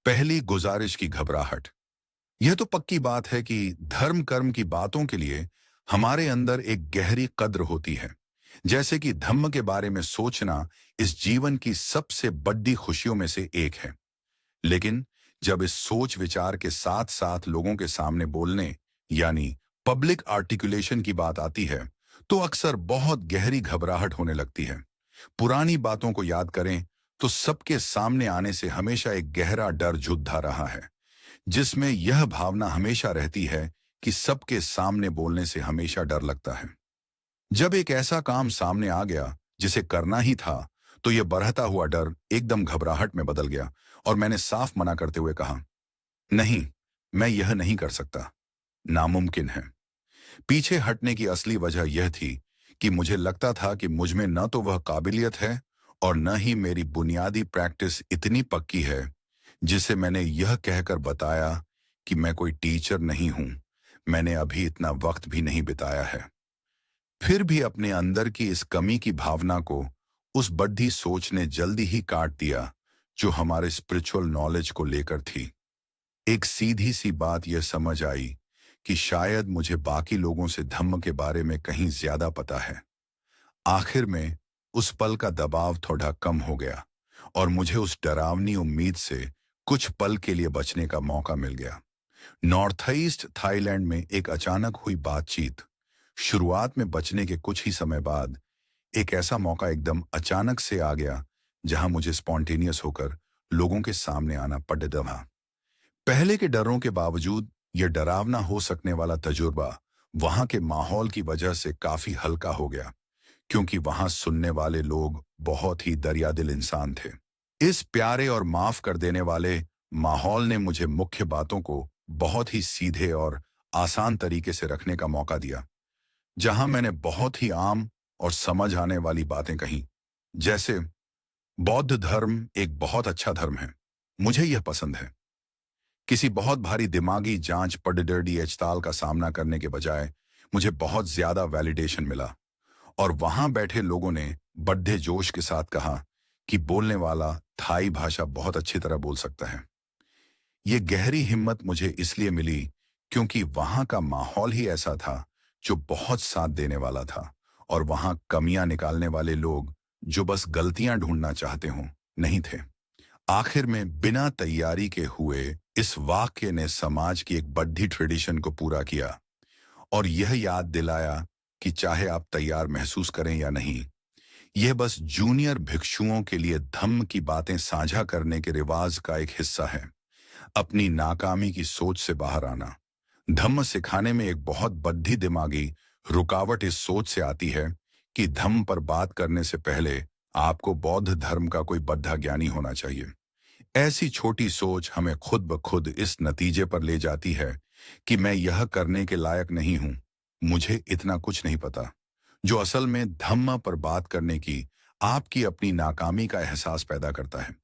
पहली गुजारिश की घबराहट। यह तो पक्की बात है कि धर्म कर्म की बातों के लिए हमारे अंदर एक गहरी कद्र होती है। जैसे कि धम्म के बारे में सोचना इस जीवन की सबसे बड़ी खुशियों में से एक है। लेकिन जब इस सोच विचार के साथ साथ लोगों के सामने बोलने यानी पब्लिक आर्टिकुलेशन की बात आती है, तो अक्सर बहुत गहरी घबराहट होने लगती है। पुरानी बातों को याद करें तो सबके सामने आने से हमेशा एक गहरा डर जुधा रहा है, जिसमें यह भावना हमेशा रहती है कि सबके सामने बोलने से हमेशा डर लगता है। जब एक ऐसा काम सामने आ गया जिसे करना ही था, तो यह बढ़ता हुआ डर एकदम घबराहट में बदल गया और मैंने साफ मना करते हुए कहा, नहीं, मैं यह नहीं कर सकता, नामुमकिन है। पीछे हटने की असली वजह यह थी कि मुझे लगता था कि मुझ में न तो वह काबिलियत है और न ही मेरी बुनियादी प्रैक्टिस इतनी पक्की है, जिसे मैंने यह कहकर बताया कि मैं कोई टीचर नहीं हूं, मैंने अभी इतना वक्त भी नहीं बिताया है। फिर भी अपने अंदर की इस कमी की भावना को उस बड्ढी सोच ने जल्दी ही काट दिया, जो हमारे स्पिरिचुअल नॉलेज को लेकर थी। एक सीधी सी बात यह समझ आई कि शायद मुझे बाकी लोगों से धम्म के बारे में कहीं ज्यादा पता है। आखिर में उस पल का दबाव थोड़ा कम हो गया और मुझे उस डरावनी उम्मीद से कुछ पल के लिए बचने का मौका मिल गया। नॉर्थ ईस्ट थाईलैंड में एक अचानक हुई बातचीत। शुरुआत में बचने के कुछ ही समय बाद एक ऐसा मौका एकदम अचानक से आ गया, जहां मुझे स्पॉन्टेनियस होकर लोगों के सामने आना पड़ था। पहले के डरों के बावजूद यह डरावना हो सकने वाला तजुर्बा वहां के माहौल की वजह से काफी हल्का हो गया, क्योंकि वहां सुनने वाले लोग बहुत ही दरियादिल इंसान थे। इस प्यारे और माफ कर देने वाले माहौल ने मुझे मुख्य बातों को बहुत ही सीधे और आसान तरीके से रखने का मौका दिया, जहां मैंने बहुत ही आम और समझ आने वाली बातें कहीं। जैसे, बौद्ध धर्म एक बहुत अच्छा धर्म है, मुझे यह पसंद है। किसी बहुत भारी दिमागी जांच पडडर्डी एचताल का सामना करने के बजाय मुझे बहुत ज्यादा वैलिडेशन मिला, और वहां बैठे लोगों ने बड्ढे जोश के साथ कहा कि बोलने वाला थाई भाषा बहुत अच्छी तरह बोल सकता है। ये गहरी हिम्मत मुझे इसलिए मिली क्योंकि वहां का माहौल ही ऐसा था जो बहुत साथ देने वाला था, और वहां कमियां निकालने वाले लोग जो बस गलतियां ढूंढना चाहते हों नहीं थे। आखिर में बिना तैयारी के हुए इस वाक्य ने समाज की एक बड्ढी ट्रेडिशन को पूरा किया और यह याद दिलाया कि चाहे आप तैयार महसूस करें या नहीं, यह बस जूनियर भिक्षुओं के लिए धम्म की बातें साझा करने के रिवाज का एक हिस्सा है। अपनी नाकामी की सोच से बाहर आना। धम्म सिखाने में एक बहुत बड्ढी दिमागी रुकावट इस सोच से आती है कि धम्म पर बात करने से पहले आपको बौद्ध धर्म का कोई बड्ढा ज्ञानी होना चाहिए। ऐसी छोटी सोच हमें खुद ब खुद इस नतीजे पर ले जाती है कि मैं यह करने के लायक नहीं हूं, मुझे इतना कुछ नहीं पता, जो असल में धम्म पर बात करने की आपकी अपनी नाकामी का एहसास पैदा करता है।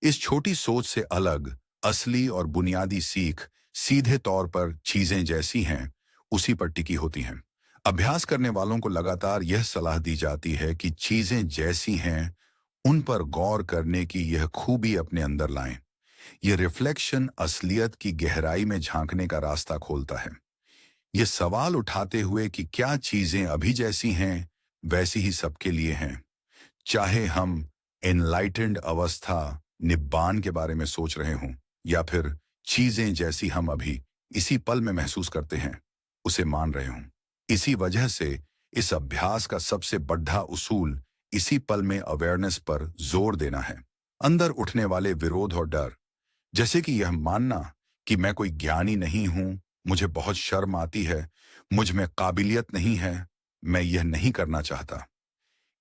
इस छोटी सोच से अलग असली और बुनियादी सीख सीधे तौर पर चीजें जैसी हैं उसी पर टिकी होती हैं। अभ्यास करने वालों को लगातार यह सलाह दी जाती है कि चीजें जैसी हैं उन पर गौर करने की यह खूबी अपने अंदर लाएं। यह रिफ्लेक्शन असलियत की गहराई में झांकने का रास्ता खोलता है। ये सवाल उठाते हुए कि क्या चीजें अभी जैसी हैं वैसी ही सबके लिए हैं, चाहे हम एनलाइटेंड अवस्था निब्बान के बारे में सोच रहे हों या फिर चीजें जैसी हम अभी इसी पल में महसूस करते हैं उसे मान रहे हों। इसी वजह से इस अभ्यास का सबसे बड़ा उसूल इसी पल में अवेयरनेस पर जोर देना है। अंदर उठने वाले विरोध और डर, जैसे कि यह मानना कि मैं कोई ज्ञानी नहीं हूं, मुझे बहुत शर्म आती है, मुझ में काबिलियत नहीं है, मैं यह नहीं करना चाहता,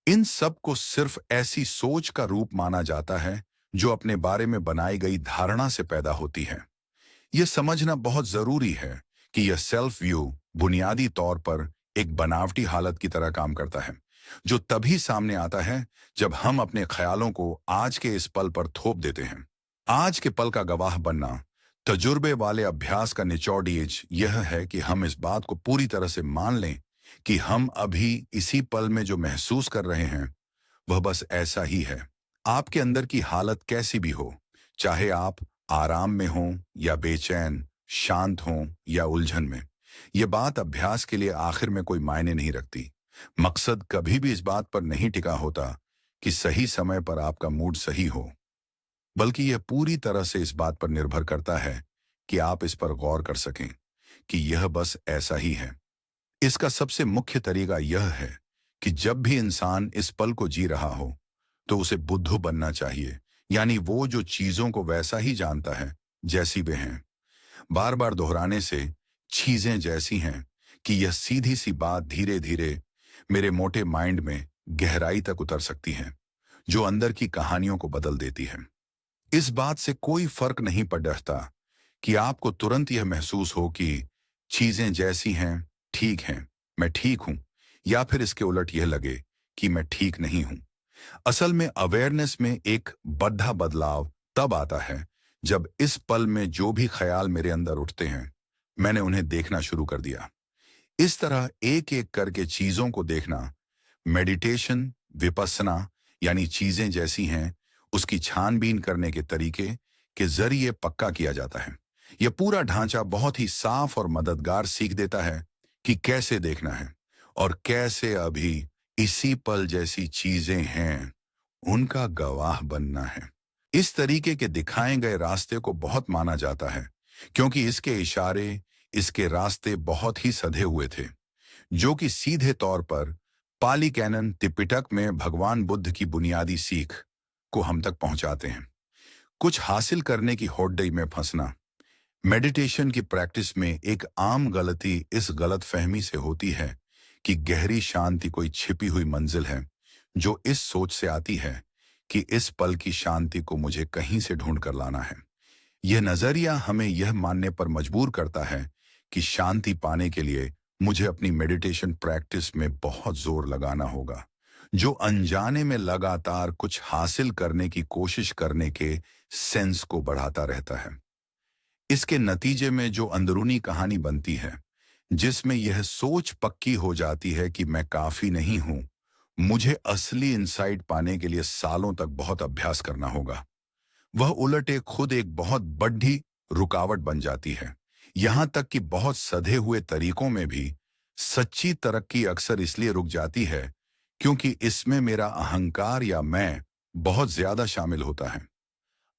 इन सब को सिर्फ ऐसी सोच का रूप माना जाता है जो अपने बारे में बनाई गई धारणा से पैदा होती है। यह समझना बहुत जरूरी है कि यह सेल्फ व्यू बुनियादी तौर पर एक बनावटी हालत की तरह काम करता है, जो तभी सामने आता है जब हम अपने ख्यालों को आज के इस पल पर थोप देते हैं। आज के पल का गवाह बनना, तजुर्बे वाले अभ्यास का निचोड़ यह है कि हम इस बात को पूरी तरह से मान लें कि हम अभी इसी पल में जो महसूस कर रहे हैं वह बस ऐसा ही है। आपके अंदर की हालत कैसी भी हो, चाहे आप आराम में हों या बेचैन, शांत हों या उलझन में, ये बात अभ्यास के लिए आखिर में कोई मायने नहीं रखती। मकसद कभी भी इस बात पर नहीं टिका होता कि सही समय पर आपका मूड सही हो, बल्कि यह पूरी तरह से इस बात पर निर्भर करता है कि आप इस पर गौर कर सकें कि यह बस ऐसा ही है। इसका सबसे मुख्य तरीका यह है कि जब भी इंसान इस पल को जी रहा हो, तो उसे बुद्धू बनना चाहिए, यानी वो जो चीजों को वैसा ही जानता है जैसी वे हैं। बार बार दोहराने से चीजें जैसी हैं कि यह सीधी सी बात धीरे धीरे मेरे मोटे माइंड में गहराई तक उतर सकती है, जो अंदर की कहानियों को बदल देती है। इस बात से कोई फर्क नहीं पड़ता कि आपको तुरंत यह महसूस हो कि चीजें जैसी हैं, ठीक हैं, मैं ठीक हूं, या फिर इसके उलट यह लगे कि मैं ठीक नहीं हूं। असल में अवेयरनेस में एक बड़ा बदलाव तब आता है जब इस पल में जो भी ख्याल मेरे अंदर उठते हैं, मैंने उन्हें देखना शुरू कर दिया। इस तरह एक एक करके चीजों को देखना मेडिटेशन, विपस्सना, यानी चीजें जैसी हैं उसकी छानबीन करने के तरीके के जरिए पक्का किया जाता है। यह पूरा ढांचा बहुत ही साफ और मददगार सीख देता है कि कैसे देखना है और कैसे अभी इसी पल जैसी चीजें हैं उनका गवाह बनना है। इस तरीके के दिखाए गए रास्ते को बहुत माना जाता है, क्योंकि इसके इशारे, इसके रास्ते बहुत ही सधे हुए थे, जो कि सीधे तौर पर पाली कैनन त्रिपिटक में भगवान बुद्ध की बुनियादी सीख को हम तक पहुंचाते हैं। कुछ हासिल करने की होड़ में फंसना। मेडिटेशन की प्रैक्टिस में एक आम गलती इस गलतफहमी से होती है कि गहरी शांति कोई छिपी हुई मंजिल है, जो इस सोच से आती है कि इस पल की शांति को मुझे कहीं से ढूंढ कर लाना है। यह नजरिया हमें यह मानने पर मजबूर करता है कि शांति पाने के लिए मुझे अपनी मेडिटेशन प्रैक्टिस में बहुत जोर लगाना होगा, जो अनजाने में लगातार कुछ हासिल करने की कोशिश करने के सेंस को बढ़ाता रहता है। इसके नतीजे में जो अंदरूनी कहानी बनती है, जिसमें यह सोच पक्की हो जाती है कि मैं काफी नहीं हूं, मुझे असली इंसाइट पाने के लिए सालों तक बहुत अभ्यास करना होगा, वह उलट एक खुद एक बहुत बड़ी रुकावट बन जाती है। यहां तक कि बहुत सधे हुए तरीकों में भी सच्ची तरक्की अक्सर इसलिए रुक जाती है क्योंकि इसमें मेरा अहंकार या मैं बहुत ज्यादा शामिल होता है।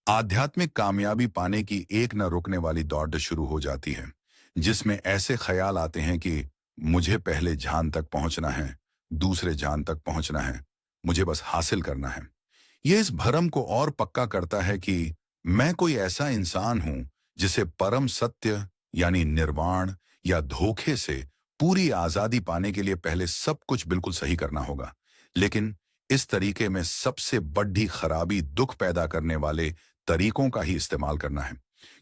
आध्यात्मिक कामयाबी पाने की एक न रुकने वाली दौड़ शुरू हो जाती है, जिसमें ऐसे ख्याल आते हैं कि मुझे पहले जान तक पहुंचना है, दूसरे जान तक पहुंचना है, मुझे बस हासिल करना है। यह इस भरम को और पक्का करता है कि मैं कोई ऐसा इंसान हूं जिसे परम सत्य यानी निर्वाण या धोखे से पूरी आजादी पाने के लिए पहले सब कुछ बिल्कुल सही करना होगा। लेकिन इस तरीके में सबसे बड़ी खराबी दुख पैदा करने वाले तरीकों का ही इस्तेमाल करना है,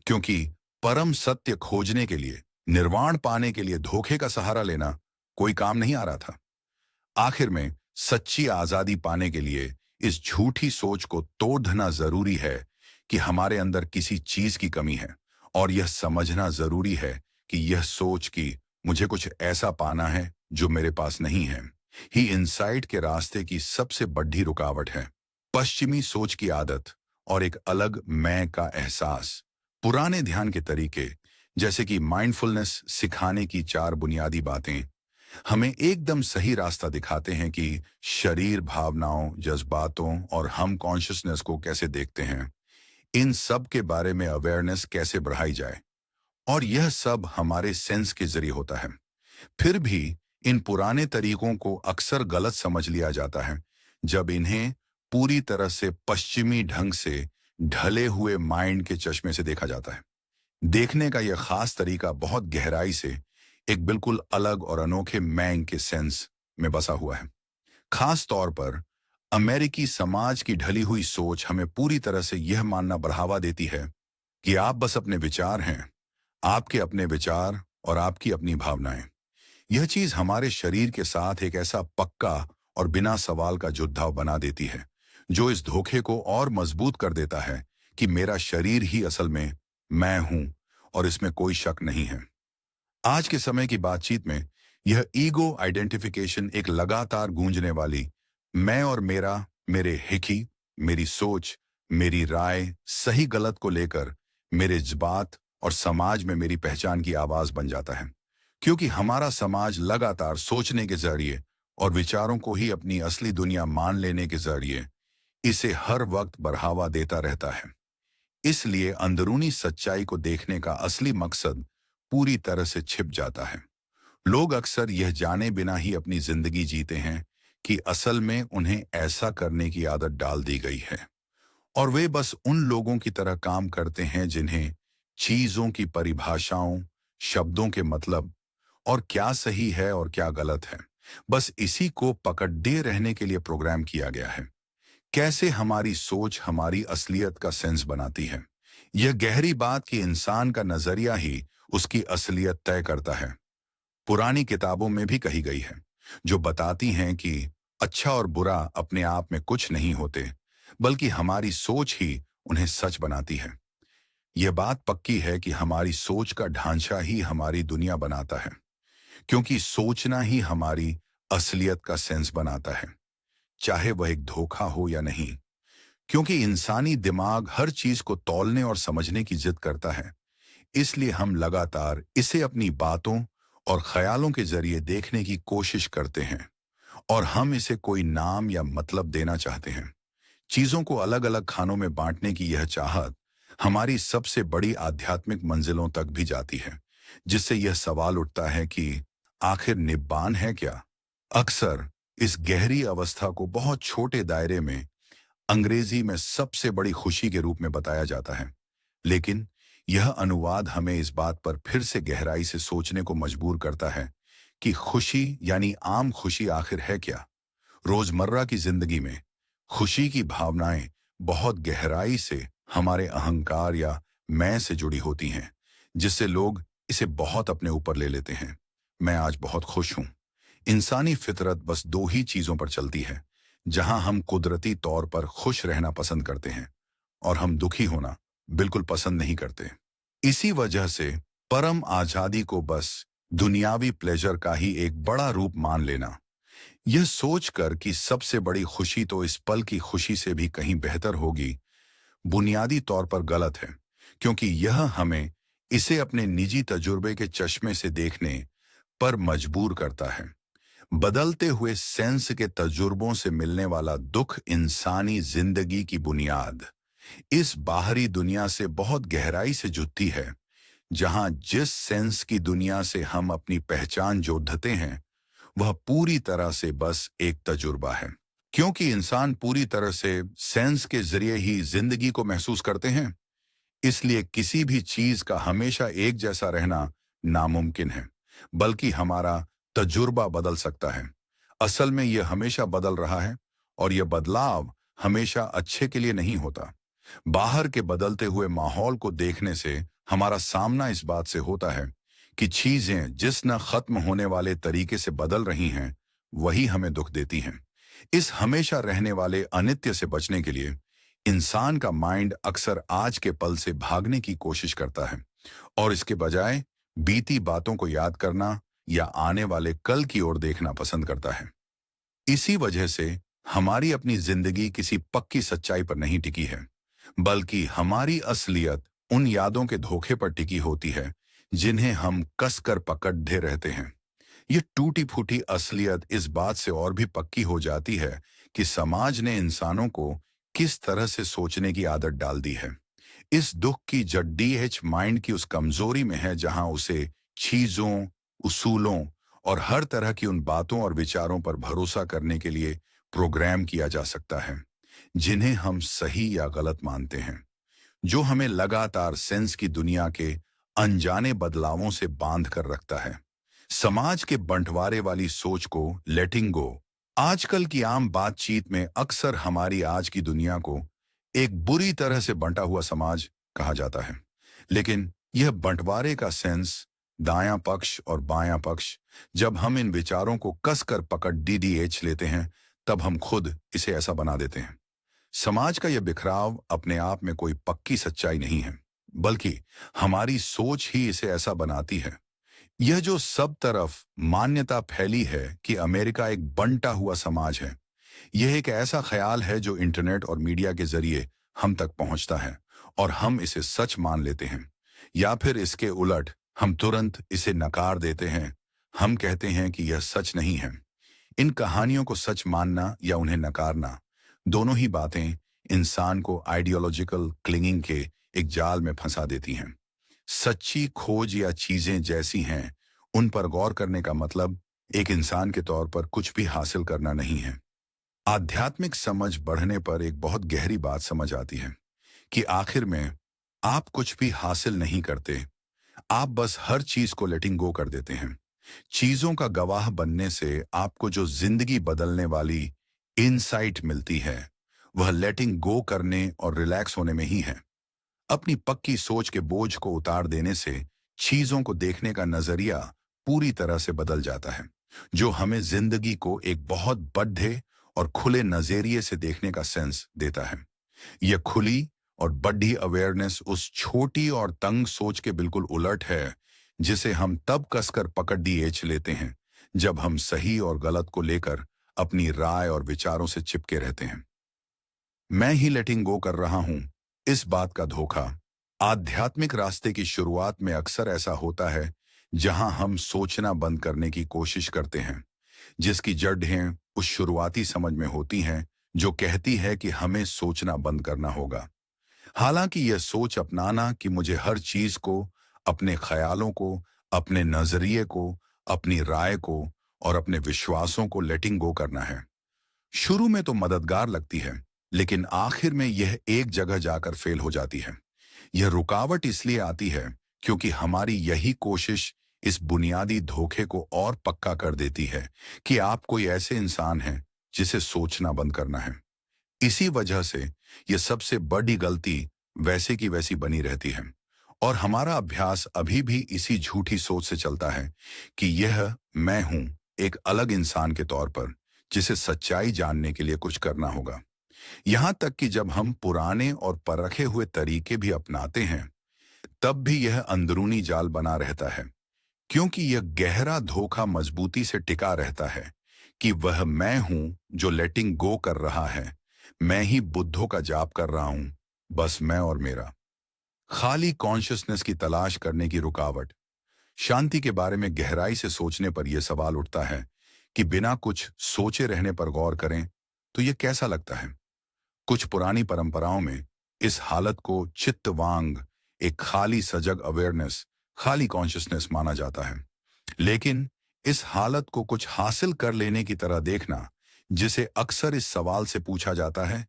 क्योंकि परम सत्य खोजने के लिए, निर्वाण पाने के लिए धोखे का सहारा लेना कोई काम नहीं आ रहा था। आखिर में सच्ची आजादी पाने के लिए इस झूठी सोच को तोड़ना जरूरी है कि हमारे अंदर किसी चीज की कमी है, और यह समझना जरूरी है कि यह सोच कि मुझे कुछ ऐसा पाना है जो मेरे पास नहीं है, ही इंसाइट के रास्ते की सबसे बड़ी रुकावट है। पश्चिमी सोच की आदत और एक अलग मैं का एहसास, पुराने ध्यान के तरीके जैसे कि माइंडफुलनेस सिखाने की 4 बुनियादी बातें हमें एकदम सही रास्ता दिखाते हैं कि शरीर, भावनाओं, जज्बातों और हम कॉन्शियसनेस को कैसे देखते हैं। इन सब के बारे में अवेयरनेस कैसे बढ़ाई जाए, और यह सब हमारे सेंस के जरिए होता है। फिर भी इन पुराने तरीकों को अक्सर गलत समझ लिया जाता है जब इन्हें पूरी तरह से पश्चिमी ढंग से ढले हुए माइंड के चश्मे से देखा जाता है। देखने का यह खास तरीका बहुत गहराई से एक बिल्कुल अलग और अनोखे मैं के सेंस में बसा हुआ है। खास तौर पर अमेरिकी समाज की ढली हुई सोच हमें पूरी तरह से यह मानना बढ़ावा देती है कि आप बस अपने विचार हैं, आपके अपने विचार और आपकी अपनी भावनाएं। यह चीज हमारे शरीर के साथ एक ऐसा पक्का और बिना सवाल का जुड़ाव बना देती है, जो इस धोखे को और मजबूत कर देता है कि मेरा शरीर ही असल में मैं हूं और इसमें कोई शक नहीं है। आज के समय की बातचीत में यह ईगो आइडेंटिफिकेशन एक लगातार गूंजने वाली मैं और मेरा, मेरे हिकी, मेरी सोच, मेरी राय, सही गलत को लेकर मेरे जज्बात और समाज में मेरी पहचान की आवाज बन जाता है। क्योंकि हमारा समाज लगातार सोचने के जरिए और विचारों को ही अपनी असली दुनिया मान लेने के जरिए इसे हर वक्त बढ़ावा देता रहता है। इसलिए अंदरूनी सच्चाई को देखने का असली मकसद पूरी तरह से छिप जाता है। लोग अक्सर यह जाने बिना ही अपनी जिंदगी जीते हैं कि असल में उन्हें ऐसा करने की आदत डाल दी गई है, और वे बस उन लोगों की तरह काम करते हैं जिन्हें चीजों की परिभाषाओं, शब्दों के मतलब और क्या सही है और क्या गलत है, बस इसी को पकड़े रहने के लिए प्रोग्राम किया गया है। कैसे हमारी सोच हमारी असलियत का सेंस बनाती है, यह गहरी बात कि इंसान का नजरिया ही उसकी असलियत तय करता है। पुरानी किताबों में भी कही गई है, जो बताती हैं कि अच्छा और बुरा अपने आप में कुछ नहीं होते, बल्कि हमारी सोच ही उन्हें सच बनाती है। यह बात पक्की है कि हमारी सोच का ढांचा ही हमारी दुनिया बनाता है, क्योंकि सोचना ही हमारी असलियत का सेंस बनाता है, चाहे वह एक धोखा हो या नहीं। क्योंकि इंसानी दिमाग हर चीज को तौलने और समझने की जिद करता है, इसलिए हम लगातार इसे अपनी बातों और ख्यालों के जरिए देखने की कोशिश करते हैं, और हम इसे कोई नाम या मतलब देना चाहते हैं। चीजों को अलग अलग खानों में बांटने की यह चाहत हमारी सबसे बड़ी आध्यात्मिक मंजिलों तक भी जाती है, जिससे यह सवाल उठता है कि आखिर निब्बान है क्या। अक्सर इस गहरी अवस्था को बहुत छोटे दायरे में अंग्रेजी में सबसे बड़ी खुशी के रूप में बताया जाता है, लेकिन यह अनुवाद हमें इस बात पर फिर से गहराई से सोचने को मजबूर करता है कि खुशी यानी आम खुशी आखिर है क्या। रोजमर्रा की जिंदगी में खुशी की भावनाएं बहुत गहराई से हमारे अहंकार या मैं से जुड़ी होती हैं, जिससे लोग इसे बहुत अपने ऊपर ले लेते हैं। मैं आज बहुत खुश हूं। इंसानी फितरत बस दो ही चीजों पर चलती है, जहां हम कुदरती तौर पर खुश रहना पसंद करते हैं और हम दुखी होना बिल्कुल पसंद नहीं करते। इसी वजह से परम आजादी को बस दुनियावी प्लेजर का ही एक बड़ा रूप मान लेना, यह सोचकर कि सबसे बड़ी खुशी तो इस पल की खुशी से भी कहीं बेहतर होगी, बुनियादी तौर पर गलत है। क्योंकि यह हमें इसे अपने निजी तजुर्बे के चश्मे से देखने पर मजबूर करता है। बदलते हुए सेंस के तजुर्बों से मिलने वाला दुख इंसानी जिंदगी की बुनियाद इस बाहरी दुनिया से बहुत गहराई से जुड़ती है, जहां जिस सेंस की दुनिया से हम अपनी पहचान जोड़ते हैं वह पूरी तरह से बस एक तजुर्बा है। क्योंकि इंसान पूरी तरह से सेंस के जरिए ही जिंदगी को महसूस करते हैं, इसलिए किसी भी चीज का हमेशा एक जैसा रहना नामुमकिन है, बल्कि हमारा तजुर्बा बदल सकता है। असल में यह हमेशा बदल रहा है, और यह बदलाव हमेशा अच्छे के लिए नहीं होता। बाहर के बदलते हुए माहौल को देखने से हमारा सामना इस बात से होता है कि चीजें जिस न खत्म होने वाले तरीके से बदल रही हैं, वही हमें दुख देती हैं। इस हमेशा रहने वाले अनित्य से बचने के लिए इंसान का माइंड अक्सर आज के पल से भागने की कोशिश करता है, और इसके बजाय बीती बातों को याद करना या आने वाले कल की ओर देखना पसंद करता है। इसी वजह से हमारी अपनी जिंदगी किसी पक्की सच्चाई पर नहीं टिकी है, बल्कि हमारी असलियत उन यादों के धोखे पर टिकी होती है जिन्हें हम कसकर पकड़े रहते हैं। ये टूटी फूटी असलियत इस बात से और भी पक्की हो जाती है कि समाज ने इंसानों को किस तरह से सोचने की आदत डाल दी है। इस दुख की जड़ डीएच माइंड की उस कमजोरी में है, जहां उसे चीजों, उसूलों और हर तरह की उन बातों और विचारों पर भरोसा करने के लिए प्रोग्राम किया जा सकता है जिन्हें हम सही या गलत मानते हैं, जो हमें लगातार सेंस की दुनिया के अनजाने बदलावों से बांध कर रखता है। समाज के बंटवारे वाली सोच को लेटिंग गो आजकल की आम बातचीत में अक्सर हमारी आज की दुनिया को एक बुरी तरह से बंटा हुआ समाज कहा जाता है। लेकिन यह बंटवारे का सेंस, दायां पक्ष और बायां पक्ष, जब हम इन विचारों को कसकर पकड़ डीडीएच लेते हैं, तब हम खुद इसे ऐसा बना देते हैं। समाज का यह बिखराव अपने आप में कोई पक्की सच्चाई नहीं है, बल्कि हमारी सोच ही इसे ऐसा बनाती है। यह जो सब तरफ मान्यता फैली है कि अमेरिका एक बंटा हुआ समाज है, यह एक ऐसा ख्याल है जो इंटरनेट और मीडिया के जरिए हम तक पहुंचता है और हम इसे सच मान लेते हैं, या फिर इसके उलट हम तुरंत इसे नकार देते हैं। हम कहते हैं कि यह सच नहीं है। इन कहानियों को सच मानना या उन्हें नकारना, दोनों ही बातें इंसान को आइडियोलॉजिकल क्लिंगिंग के एक जाल में फंसा देती हैं। सच्ची खोज या चीजें जैसी हैं, उन पर गौर करने का मतलब एक इंसान के तौर पर कुछ भी हासिल करना नहीं है। आध्यात्मिक समझ बढ़ने पर एक बहुत गहरी बात समझ आती है कि आखिर में आप कुछ भी हासिल नहीं करते, आप बस हर चीज को लेटिंग गो कर देते हैं। चीजों का गवाह बनने से आपको जो जिंदगी बदलने वाली इनसाइट मिलती है, वह लेटिंग गो करने और रिलैक्स होने में ही है। अपनी पक्की सोच के बोझ को उतार देने से चीजों को देखने का नजरिया पूरी तरह से बदल जाता है, जो हमें जिंदगी को एक बहुत बड़े और खुले नजरिए से देखने का सेंस देता है। यह खुली और बड़ी अवेयरनेस उस छोटी और तंग सोच के बिल्कुल उलट है, जिसे हम तब कसकर पकड़ दिए लेते हैं जब हम सही और गलत को लेकर अपनी राय और विचारों से चिपके रहते हैं। मैं ही लेटिंग गो कर रहा हूं, इस बात का धोखा। आध्यात्मिक रास्ते की शुरुआत में अक्सर ऐसा होता है, जहां हम सोचना बंद करने की कोशिश करते हैं, जिसकी जड़ें उस शुरुआती समझ में होती हैं जो कहती है कि हमें सोचना बंद करना होगा। हालांकि यह सोच अपनाना कि मुझे हर चीज को, अपने ख्यालों को, अपने नजरिए को, अपनी राय को और अपने विश्वासों को लेटिंग गो करना है, शुरू में तो मददगार लगती है, लेकिन आखिर में यह एक जगह जाकर फेल हो जाती है। यह रुकावट इसलिए आती है क्योंकि हमारी यही कोशिश इस बुनियादी धोखे को और पक्का कर देती है कि आप कोई ऐसे इंसान हैं जिसे सोचना बंद करना है। इसी वजह से यह सबसे बड़ी गलती वैसे की वैसी बनी रहती है, और हमारा अभ्यास अभी भी इसी झूठी सोच से चलता है कि यह मैं हूं, एक अलग इंसान के तौर पर, जिसे सच्चाई जानने के लिए कुछ करना होगा। यहां तक कि जब हम पुराने और परखे हुए तरीके भी अपनाते हैं, तब भी यह अंदरूनी जाल बना रहता है, क्योंकि यह गहरा धोखा मजबूती से टिका रहता है कि वह मैं हूं जो लेटिंग गो कर रहा है। मैं ही बुद्धों का जाप कर रहा हूं, बस मैं और मेरा। खाली कॉन्शियसनेस की तलाश करने की रुकावट। शांति के बारे में गहराई से सोचने पर यह सवाल उठता है कि बिना कुछ सोचे रहने पर गौर करें तो यह कैसा लगता है। कुछ पुरानी परंपराओं में इस हालत को चित्तवांग, एक खाली सजग अवेयरनेस, खाली कॉन्शियसनेस माना जाता है। लेकिन इस हालत को कुछ हासिल कर लेने की तरह देखना, जिसे अक्सर इस सवाल से पूछा जाता है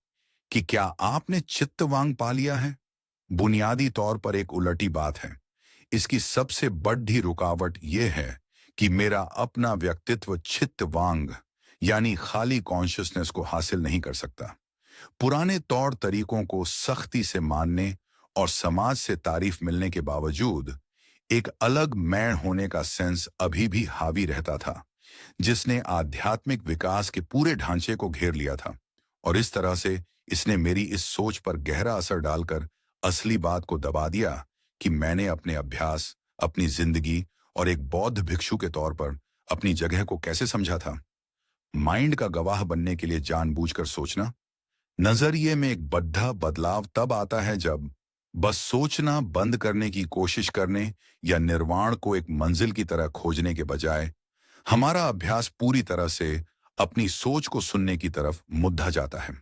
कि क्या आपने चित्तवांग पा लिया है, बुनियादी तौर पर एक उलटी बात है। इसकी सबसे बड़ी रुकावट यह है कि मेरा अपना व्यक्तित्व चित्तवांग, यानी खाली कॉन्शियसनेस को हासिल नहीं कर सकता। पुराने तौर तरीकों को सख्ती से मानने और समाज से तारीफ मिलने के बावजूद एक अलग मैं होने का सेंस अभी भी हावी रहता था, जिसने आध्यात्मिक विकास के पूरे ढांचे को घेर लिया था। और इस तरह से इसने मेरी इस सोच पर गहरा असर डालकर असली बात को दबा दिया कि मैंने अपने अभ्यास, अपनी जिंदगी और एक बौद्ध भिक्षु के तौर पर अपनी जगह को कैसे समझा था। माइंड का गवाह बनने के लिए जानबूझकर सोचना। नजरिए में एक बड़ा बदलाव तब आता है जब बस सोचना बंद करने की कोशिश करने या निर्वाण को एक मंजिल की तरह खोजने के बजाय हमारा अभ्यास पूरी तरह से अपनी सोच को सुनने की तरफ मुद्दा जाता है।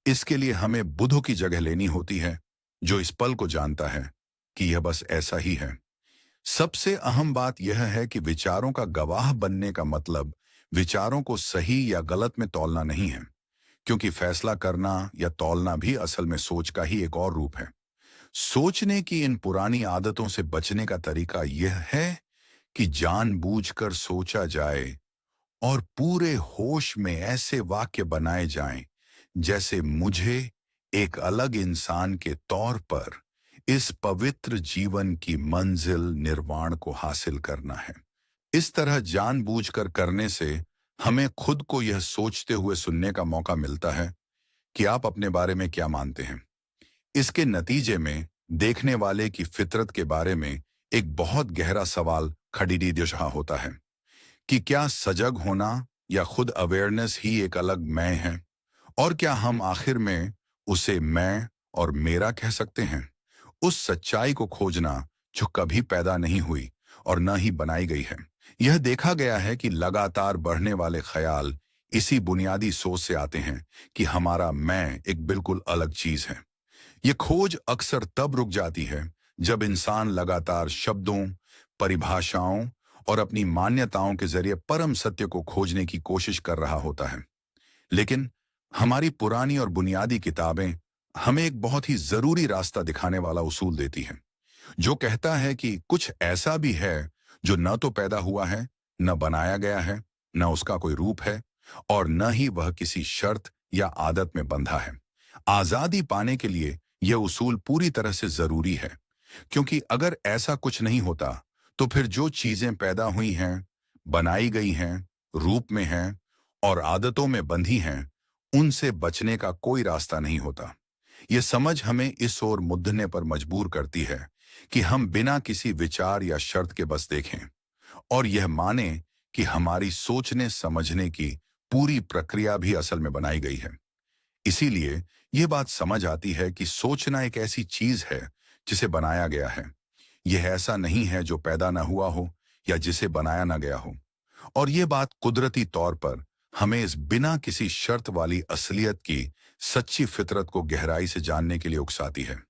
इसके लिए हमें बुद्धों की जगह लेनी होती है, जो इस पल को जानता है कि यह बस ऐसा ही है। सबसे अहम बात यह है कि विचारों का गवाह बनने का मतलब विचारों को सही या गलत में तौलना नहीं है, क्योंकि फैसला करना या तौलना भी असल में सोच का ही एक और रूप है। सोचने की इन पुरानी आदतों से बचने का तरीका यह है कि जानबूझकर सोचा जाए और पूरे होश में ऐसे वाक्य बनाए जाएं जैसे मुझे एक अलग इंसान के तौर पर इस पवित्र जीवन की मंजिल निर्वाण को हासिल करना है। इस तरह जानबूझकर करने से हमें खुद को यह सोचते हुए सुनने का मौका मिलता है कि आप अपने बारे में क्या मानते हैं। इसके नतीजे में देखने वाले की फितरत के बारे में एक बहुत गहरा सवाल खड़ी दिशा होता है कि क्या सजग होना या खुद अवेयरनेस ही एक अलग मैं है, और क्या हम आखिर में उसे मैं और मेरा कह सकते हैं। उस सच्चाई को खोजना जो कभी पैदा नहीं हुई और न ही बनाई गई है। यह देखा गया है कि लगातार बढ़ने वाले ख्याल इसी बुनियादी सोच से आते हैं कि हमारा मैं एक बिल्कुल अलग चीज है। ये खोज अक्सर तब रुक जाती है जब इंसान लगातार शब्दों, परिभाषाओं और अपनी मान्यताओं के जरिए परम सत्य को खोजने की कोशिश कर रहा होता है। लेकिन हमारी पुरानी और बुनियादी किताबें हमें एक बहुत ही जरूरी रास्ता दिखाने वाला उसूल देती हैं, जो कहता है कि कुछ ऐसा भी है जो न तो पैदा हुआ है, न बनाया गया है, न उसका कोई रूप है और न ही वह किसी शर्त या आदत में बंधा है। आजादी पाने के लिए यह उसूल पूरी तरह से जरूरी है, क्योंकि अगर ऐसा कुछ नहीं होता तो फिर जो चीजें पैदा हुई हैं, बनाई गई हैं, रूप में हैं और आदतों में बंधी हैं, उनसे बचने का कोई रास्ता नहीं होता। ये समझ हमें इस ओर मुद्दने पर मजबूर करती है कि हम बिना किसी विचार या शर्त के बस देखें और यह माने कि हमारी सोचने समझने की पूरी प्रक्रिया भी असल में बनाई गई है। इसीलिए यह बात समझ आती है कि सोचना एक ऐसी चीज है जिसे बनाया गया है। यह ऐसा नहीं है जो पैदा ना हुआ हो या जिसे बनाया ना गया हो। और यह बात कुदरती तौर पर हमें इस बिना किसी शर्त वाली असलियत की सच्ची फितरत को गहराई से जानने के लिए उकसाती है।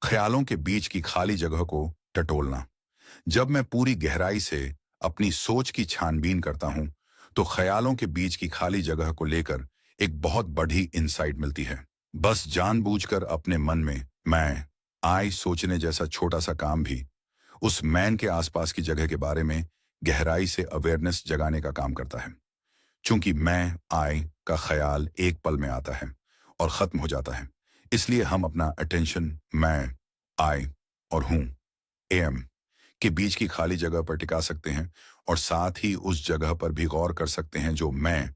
ख्यालों के बीच की खाली जगह को टटोलना। जब मैं पूरी गहराई से अपनी सोच की छानबीन करता हूं, तो ख्यालों के बीच की खाली जगह को लेकर एक बहुत बड़ी इंसाइट मिलती है। बस जानबूझकर अपने मन में मैं सोचने जैसा छोटा सा काम भी उस मैन के आसपास की जगह के बारे में गहराई से अवेयरनेस जगाने का काम करता है। चूंकि मैं का ख्याल एक पल में आता है और खत्म हो जाता है, इसलिए हम अपना अटेंशन मैं और हूं एम के बीच की खाली जगह पर टिका सकते हैं और साथ ही उस जगह पर भी गौर कर सकते हैं जो मैं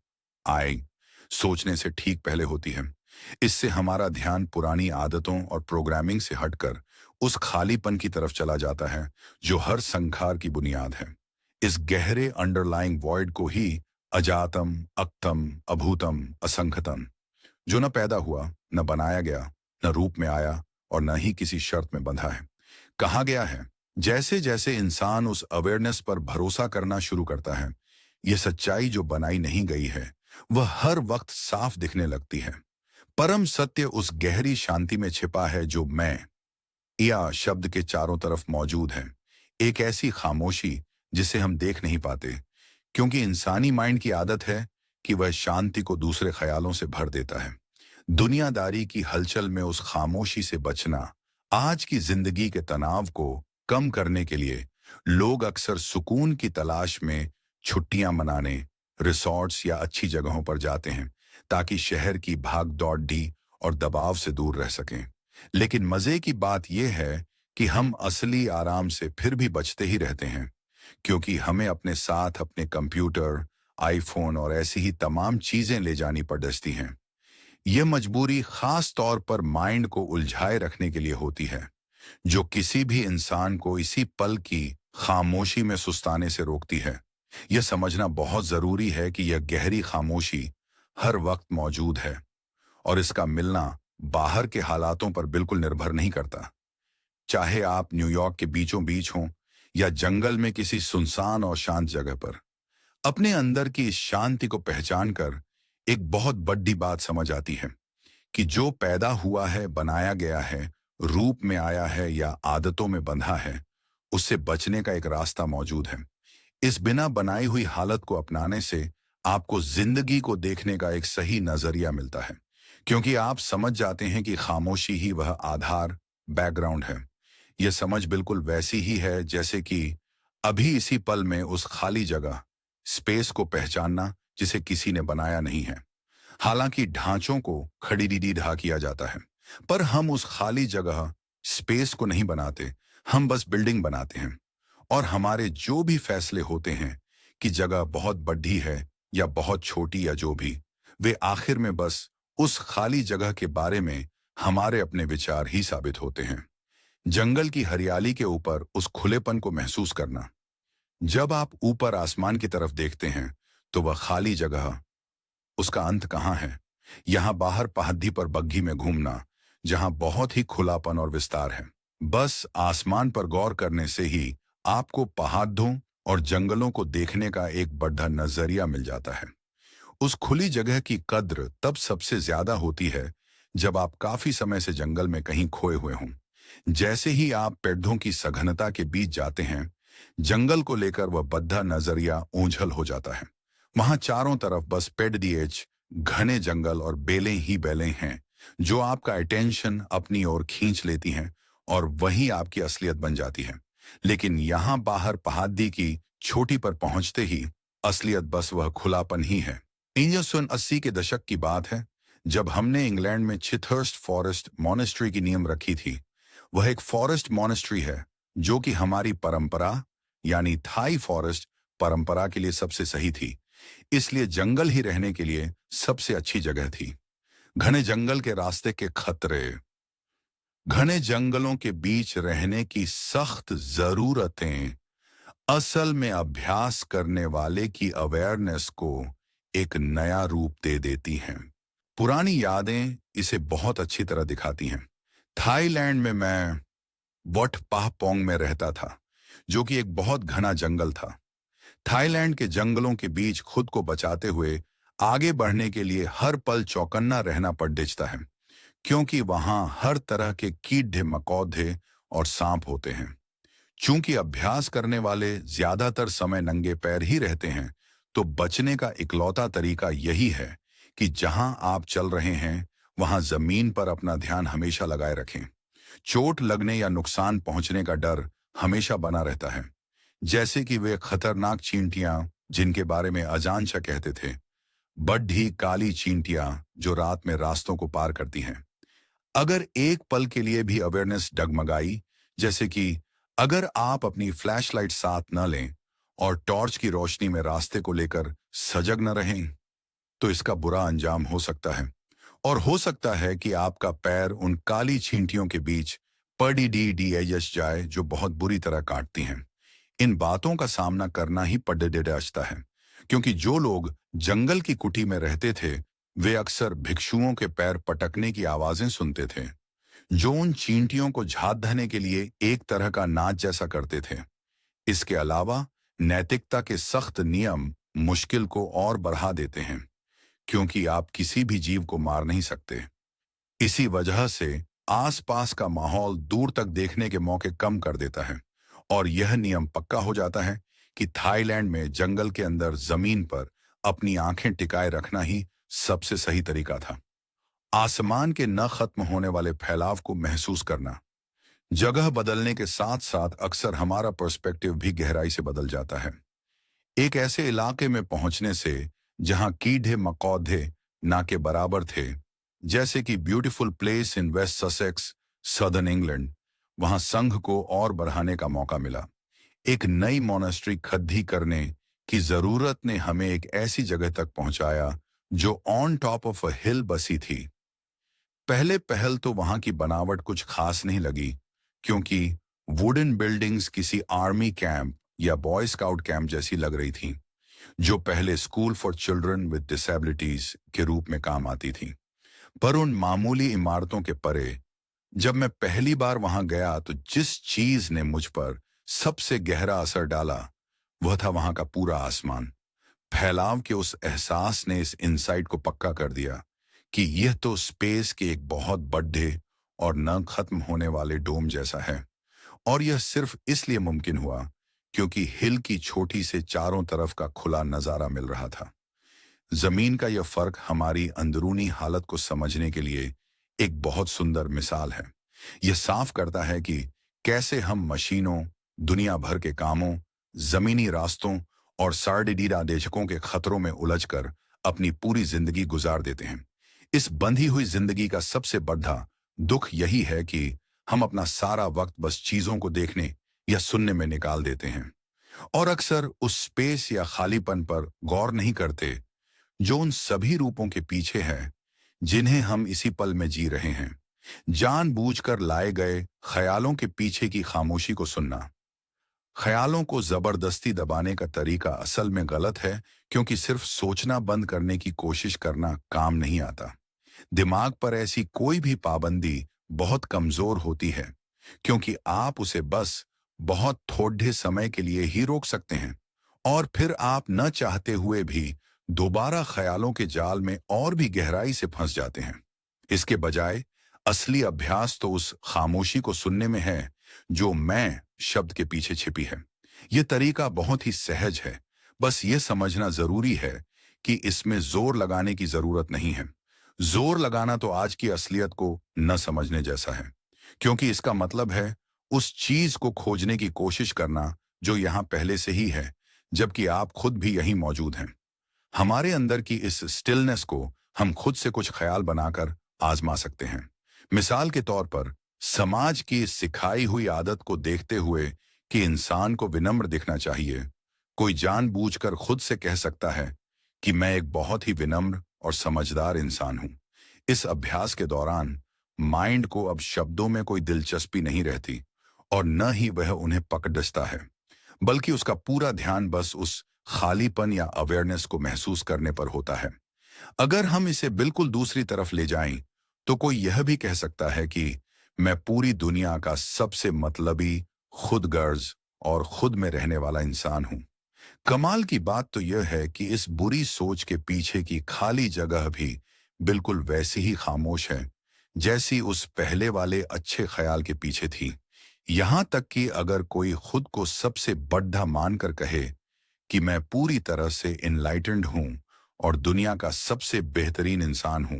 सोचने से ठीक पहले होती है। इससे हमारा ध्यान पुरानी आदतों और प्रोग्रामिंग से हटकर उस खालीपन की तरफ चला जाता है जो हर संखार की बुनियाद है। इस गहरे अंडरलाइंग वॉइड को ही अजातम, अक्तम, अभूतम, असंखतम, जो न पैदा हुआ, न बनाया गया, न रूप में आया और न ही किसी शर्त में बंधा है, कहा गया है। जैसे जैसे इंसान उस अवेयरनेस पर भरोसा करना शुरू करता है, यह सच्चाई जो बनाई नहीं गई है वह हर वक्त साफ दिखने लगती है। परम सत्य उस गहरी शांति में छिपा है जो मैं या शब्द के चारों तरफ मौजूद है। एक ऐसी खामोशी जिसे हम देख नहीं पाते, क्योंकि इंसानी माइंड की आदत है कि वह शांति को दूसरे ख्यालों से भर देता है। दुनियादारी की हलचल में उस खामोशी से बचना, आज की जिंदगी के तनाव को कम करने के लिए लोग अक्सर सुकून की तलाश में छुट्टियां मनाने, रिसॉर्ट्स या अच्छी जगहों पर जाते हैं ताकि शहर की भाग दौड़ और दबाव से दूर रह सकें। लेकिन मजे की बात यह है कि हम असली आराम से फिर भी बचते ही रहते हैं, क्योंकि हमें अपने साथ अपने कंप्यूटर, आईफोन और ऐसी ही तमाम चीजें ले जानी पड़ती हैं। यह मजबूरी खास तौर पर माइंड को उलझाए रखने के लिए होती है, जो किसी भी इंसान को इसी पल की खामोशी में सुस्ताने से रोकती है। यह समझना बहुत जरूरी है कि यह गहरी खामोशी हर वक्त मौजूद है और इसका मिलना बाहर के हालातों पर बिल्कुल निर्भर नहीं करता। चाहे आप न्यूयॉर्क के बीचों बीच हों या जंगल में किसी सुनसान और शांत जगह पर, अपने अंदर की इस शांति को पहचान कर एक बहुत बड़ी बात समझ आती है कि जो पैदा हुआ है, बनाया गया है, रूप में आया है या आदतों में बंधा है, उससे बचने का एक रास्ता मौजूद है। इस बिना बनाई हुई हालत को अपनाने से आपको जिंदगी को देखने का एक सही नजरिया मिलता है, क्योंकि आप समझ जाते हैं कि खामोशी ही वह आधार, बैकग्राउंड है। यह समझ बिल्कुल वैसी ही है जैसे कि अभी इसी पल में उस खाली जगह, स्पेस को पहचानना जिसे किसी ने बनाया नहीं है। हालांकि ढांचों को खड़ी-ढा किया जाता है, पर हम उस खाली जगह, स्पेस को नहीं बनाते, हम बस बिल्डिंग बनाते हैं। और हमारे जो भी फैसले होते हैं कि जगह बहुत बड़ी है या बहुत छोटी या जो भी, वे आखिर में बस उस खाली जगह के बारे में हमारे अपने विचार ही साबित होते हैं। जंगल की हरियाली के ऊपर उस खुलेपन को महसूस करना। जब आप ऊपर आसमान की तरफ देखते हैं तो वह खाली जगह, उसका अंत कहाँ है? यहाँ बाहर पहाड़ी पर बग्घी में घूमना, जहाँ बहुत ही खुलापन और विस्तार है, बस आसमान पर गौर करने से ही आपको पहाड़ों और जंगलों को देखने का एक बड़ा नजरिया मिल जाता है। उस खुली जगह की कद्र तब सबसे ज्यादा होती है जब आप काफी समय से जंगल में कहीं खोए हुए हों। जैसे ही आप पेड़ों की सघनता के बीच जाते हैं, जंगल को लेकर वह बद्धा नजरिया ओझल हो जाता है। वहां चारों तरफ बस पेड़ दिए घने जंगल और बेलें ही बेलें हैं, जो आपका अटेंशन अपनी ओर खींच लेती हैं और वही आपकी असलियत बन जाती है। लेकिन यहाँ बाहर पहाड़ी की छोटी पर पहुंचते ही असलियत बस वह खुलापन ही है। 1980 के दशक की बात है, जब हमने इंग्लैंड में चिथहर्स्ट फॉरेस्ट मॉनेस्ट्री की नींव रखी थी। वह एक फॉरेस्ट मॉनेस्ट्री है जो कि हमारी परंपरा यानी थाई फॉरेस्ट परंपरा के लिए सबसे सही थी, इसलिए जंगल ही रहने के लिए सबसे अच्छी जगह थी। घने जंगल के रास्ते के खतरे, घने जंगलों के बीच रहने की सख्त जरूरतें असल में अभ्यास करने वाले की अवेयरनेस को एक नया रूप दे देती हैं। पुरानी यादें इसे बहुत अच्छी तरह दिखाती हैं। थाईलैंड में मैं वट पाह पोंग में रहता था, जो कि एक बहुत घना जंगल था। थाईलैंड के जंगलों के बीच खुद को बचाते हुए आगे बढ़ने के लिए हर पल चौकन्ना रहना पड़ दिखता है, क्योंकि वहां हर तरह के कीड़े मकौधे और सांप होते हैं। चूंकि अभ्यास करने वाले ज्यादातर समय नंगे पैर ही रहते हैं, तो बचने का इकलौता तरीका यही है कि जहां आप चल रहे हैं वहां जमीन पर अपना ध्यान हमेशा लगाए रखें। चोट लगने या नुकसान पहुंचने का डर हमेशा बना रहता है, जैसे कि वे खतरनाक चींटियां जिनके बारे में अजानशा कहते थे, बड्ढी काली चींटियां जो रात में रास्तों को पार करती हैं। अगर एक पल के लिए भी अवेयरनेस डगमगाई, जैसे कि अगर आप अपनी फ्लैशलाइट साथ न लें और टॉर्च की रोशनी में रास्ते को लेकर सजग न रहें, तो इसका बुरा अंजाम हो सकता है। और हो सकता है कि आपका पैर उन काली छींटियों के बीच पड़ी डी डी एच जाए जो बहुत बुरी तरह काटती हैं। इन बातों का सामना करना ही पड़ता है, क्योंकि जो लोग जंगल की कुटी में रहते थे वे अक्सर भिक्षुओं के पैर पटकने की आवाजें सुनते थे, जो उन चींटियों को झांकने के लिए एक तरह का नाच जैसा करते थे। इसके अलावा नैतिकता के सख्त नियम मुश्किल को और बढ़ा देते हैं, क्योंकि आप किसी भी जीव को मार नहीं सकते। इसी वजह से आसपास का माहौल दूर तक देखने के मौके कम कर देता है और यह नियम पक्का हो जाता है कि थाईलैंड में जंगल के अंदर जमीन पर अपनी आंखें टिकाए रखना ही सबसे सही तरीका था। आसमान के न खत्म होने वाले फैलाव को महसूस करना। जगह बदलने के साथ साथ अक्सर हमारा पर्सपेक्टिव भी गहराई से बदल जाता है। एक ऐसे इलाके में पहुंचने से जहां कीड़े मकौधे ना के बराबर थे, जैसे कि beautiful place in West Sussex, southern England, वहां संघ को और बढ़ाने का मौका मिला। एक नई मोनास्ट्री खड़ी करने की जरूरत ने हमें एक ऐसी जगह तक पहुंचाया जो ऑन टॉप ऑफ अ हिल बसी थी। पहले पहल तो वहां की बनावट कुछ खास नहीं लगी, क्योंकि वुडन बिल्डिंग्स किसी आर्मी कैंप या बॉय स्काउट कैंप जैसी लग रही थी, जो पहले school for children with disabilities के रूप में काम आती थी। पर उन मामूली इमारतों के परे जब मैं पहली बार वहां गया तो जिस चीज ने मुझ पर सबसे गहरा असर डाला वह था वहां का पूरा आसमान। फैलाव के उस एहसास ने इस इंसाइट को पक्का कर दिया कि यह तो स्पेस के एक बहुत बड़े और न खत्म होने वाले डोम जैसा है। और यह सिर्फ इसलिए मुमकिन हुआ क्योंकि हिल की छोटी से चारों तरफ का खुला नजारा मिल रहा था। जमीन का यह फर्क हमारी अंदरूनी हालत को समझने के लिए एक बहुत सुंदर मिसाल है। यह साफ करता है कि कैसे हम मशीनों, दुनिया भर के कामों, जमीनी रास्तों और सार्डिडीडा देशकों के खतरों में उलझकर अपनी पूरी जिंदगी गुजार देते हैं। इस बंधी हुई जिंदगी का सबसे बड़ा दुख यही है कि हम अपना सारा वक्त बस चीजों को देखने या सुनने में निकाल देते हैं और अक्सर उस स्पेस या खालीपन पर गौर नहीं करते जो उन सभी रूपों के पीछे है जिन्हें हम इसी पल में जी रहे हैं। जानबूझकर लाए गए ख्यालों के पीछे की खामोशी को सुनना। ख्यालों को जबरदस्ती दबाने का तरीका असल में गलत है, क्योंकि सिर्फ सोचना बंद करने की कोशिश करना काम नहीं आता। दिमाग पर ऐसी कोई भी पाबंदी बहुत कमजोर होती है क्योंकि आप उसे बस बहुत थोड़े समय के लिए ही रोक सकते हैं और फिर आप न चाहते हुए भी दोबारा ख्यालों के जाल में और भी गहराई से फंस जाते हैं। इसके बजाय असली अभ्यास तो उस खामोशी को सुनने में है जो मैं शब्द के पीछे छिपी है। यह तरीका बहुत ही सहज है, बस यह समझना जरूरी है कि इसमें जोर लगाने की जरूरत नहीं है। जोर लगाना तो आज की असलियत को न समझने जैसा है, क्योंकि इसका मतलब है उस चीज को खोजने की कोशिश करना जो यहां पहले से ही है, जबकि आप खुद भी यहीं मौजूद हैं। हमारे अंदर की इस स्टिलनेस को हम खुद से कुछ ख्याल बनाकर आजमा सकते हैं। मिसाल के तौर पर समाज की इस सिखाई हुई आदत को देखते हुए कि इंसान को विनम्र दिखना चाहिए, कोई जानबूझकर खुद से कह सकता है कि मैं एक बहुत ही विनम्र और समझदार इंसान हूं। इस अभ्यास के दौरान माइंड को अब शब्दों में कोई दिलचस्पी नहीं रहती और न ही वह उन्हें पकड़ता है, बल्कि उसका पूरा ध्यान बस उस खालीपन या अवेयरनेस को महसूस करने पर होता है। अगर हम इसे बिल्कुल दूसरी तरफ ले जाएं, तो कोई यह भी कह सकता है कि मैं पूरी दुनिया का सबसे मतलबी, खुदगर्ज और खुद में रहने वाला इंसान हूं। कमाल की बात तो यह है कि इस बुरी सोच के पीछे की खाली जगह भी बिल्कुल वैसी ही खामोश है जैसी उस पहले वाले अच्छे ख्याल के पीछे थी। यहां तक कि अगर कोई खुद को सबसे बड़ा मानकर कहे कि मैं पूरी तरह से इनलाइटेंड हूं और दुनिया का सबसे बेहतरीन इंसान हूं,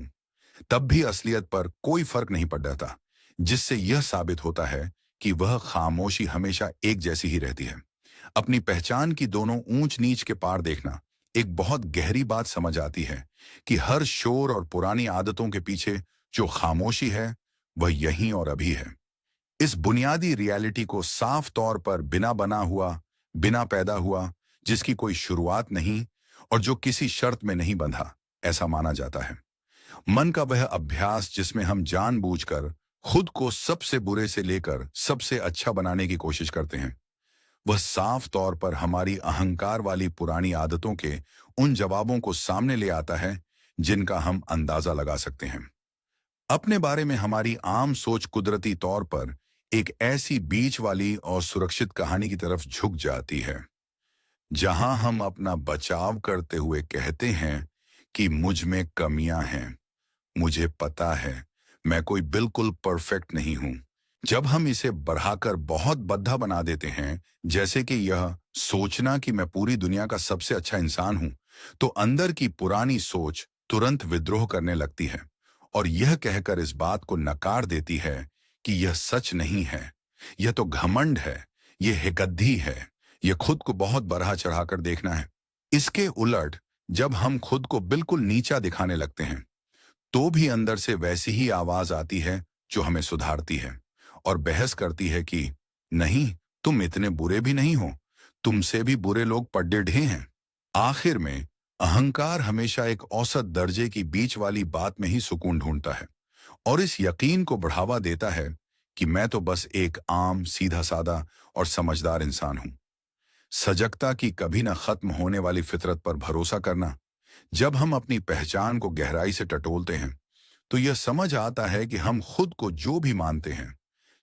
तब भी असलियत पर कोई फर्क नहीं पड़ जाता, जिससे यह साबित होता है कि वह खामोशी हमेशा एक जैसी ही रहती है। अपनी पहचान की दोनों ऊंच नीच के पार देखना एक बहुत गहरी बात समझ आती है कि हर शोर और पुरानी आदतों के पीछे जो खामोशी है वह यहीं और अभी है। इस बुनियादी रियलिटी को साफ तौर पर बिना बना हुआ, बिना पैदा हुआ, जिसकी कोई शुरुआत नहीं और जो किसी शर्त में नहीं बंधा, ऐसा माना जाता है। मन का वह अभ्यास जिसमें हम जानबूझकर खुद को सबसे बुरे से लेकर सबसे अच्छा बनाने की कोशिश करते हैं, वह साफ तौर पर हमारी अहंकार वाली पुरानी आदतों के उन जवाबों को सामने ले आता है जिनका हम अंदाजा लगा सकते हैं। अपने बारे में हमारी आम सोच कुदरती तौर पर एक ऐसी बीच वाली और सुरक्षित कहानी की तरफ झुक जाती है, जहां हम अपना बचाव करते हुए कहते हैं कि मुझ में कमियां हैं, मुझे पता है, मैं कोई बिल्कुल परफेक्ट नहीं हूं। जब हम इसे बढ़ाकर बहुत बद्धा बना देते हैं, जैसे कि यह सोचना कि मैं पूरी दुनिया का सबसे अच्छा इंसान हूं, तो अंदर की पुरानी सोच तुरंत विद्रोह करने लगती है और यह कहकर इस बात को नकार देती है कि यह सच नहीं है, यह तो घमंड है, यह हिकद्दी है, यह खुद को बहुत बढ़ा चढ़ाकर देखना है। इसके उलट जब हम खुद को बिल्कुल नीचा दिखाने लगते हैं, तो भी अंदर से वैसी ही आवाज आती है जो हमें सुधारती है और बहस करती है कि नहीं, तुम इतने बुरे भी नहीं हो, तुमसे भी बुरे लोग पड्डे ढे हैं। आखिर में अहंकार हमेशा एक औसत दर्जे की बीच वाली बात में ही सुकून ढूंढता है और इस यकीन को बढ़ावा देता है कि मैं तो बस एक आम, सीधा साधा और समझदार इंसान हूं। सजगता की कभी न खत्म होने वाली फितरत पर भरोसा करना। जब हम अपनी पहचान को गहराई से टटोलते हैं, तो यह समझ आता है कि हम खुद को जो भी मानते हैं,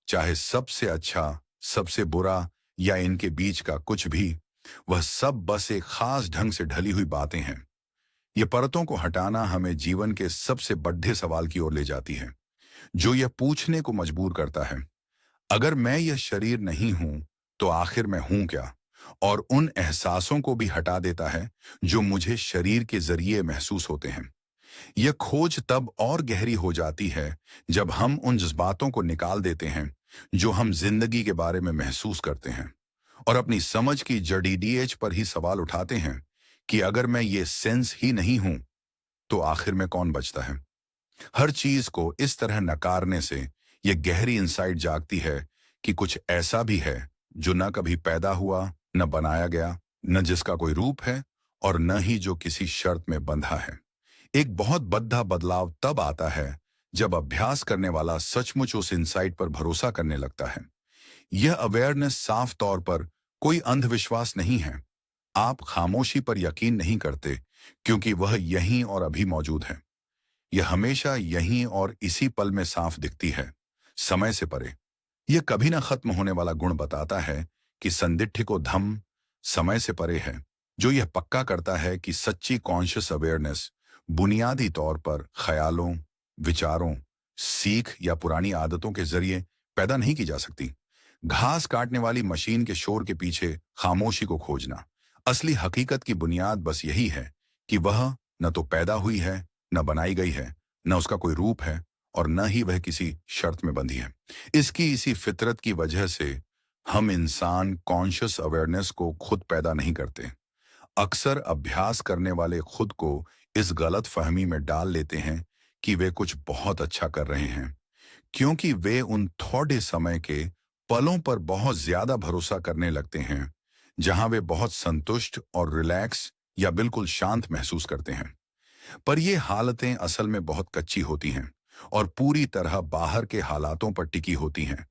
चाहे सबसे अच्छा, सबसे बुरा या इनके बीच का कुछ भी, वह सब बस एक खास ढंग से ढली हुई बातें हैं। ये परतों को हटाना हमें जीवन के सबसे बड़े सवाल की ओर ले जाती है, जो यह पूछने को मजबूर करता है, अगर मैं यह शरीर नहीं हूं, तो आखिर मैं हूं क्या? और उन एहसासों को भी हटा देता है जो मुझे शरीर के जरिए महसूस होते हैं। यह खोज तब और गहरी हो जाती है जब हम उन जज्बातों को निकाल देते हैं जो हम जिंदगी के बारे में महसूस करते हैं और अपनी समझ की जड़ीडीएच पर ही सवाल उठाते हैं कि अगर मैं ये सेंस ही नहीं हूं, तो आखिर में कौन बचता है? हर चीज को इस तरह नकारने से यह गहरी इंसाइट जागती है कि कुछ ऐसा भी है जो न कभी पैदा हुआ, न बनाया गया, न जिसका कोई रूप है और न ही जो किसी शर्त में बंधा है। एक बहुत बड़ा बदलाव तब आता है जब अभ्यास करने वाला सचमुच उस इंसाइट पर भरोसा करने लगता है। यह अवेयरनेस साफ तौर पर कोई अंधविश्वास नहीं है। आप खामोशी पर यकीन नहीं करते क्योंकि वह यहीं और अभी मौजूद है। यह हमेशा यहीं और इसी पल में साफ दिखती है, समय से परे। यह कभी ना खत्म होने वाला गुण बताता है कि संदिग्ध को धम्म समय से परे है, जो यह पक्का करता है कि सच्ची कॉन्शियस अवेयरनेस बुनियादी तौर पर ख्यालों, विचारों, सीख या पुरानी आदतों के जरिए पैदा नहीं की जा सकती। घास काटने वाली मशीन के शोर के पीछे खामोशी को खोजना। असली हकीकत की बुनियाद बस यही है कि वह न तो पैदा हुई है, न बनाई गई है, न उसका कोई रूप है, और न ही वह किसी शर्त में बंधी है। इसकी इसी फितरत की वजह से हम इंसान कॉन्शियस अवेयरनेस को खुद पैदा नहीं करते। अक्सर अभ्यास करने वाले खुद को इस गलत फहमी में डाल लेते हैं कि वे कुछ बहुत अच्छा कर रहे हैं, क्योंकि वे उन थोड़े समय के पलों पर बहुत ज्यादा भरोसा करने लगते हैं जहां वे बहुत संतुष्ट और रिलैक्स या बिल्कुल शांत महसूस करते हैं। पर ये हालतें असल में बहुत कच्ची होती हैं और पूरी तरह बाहर के हालातों पर टिकी होती हैं,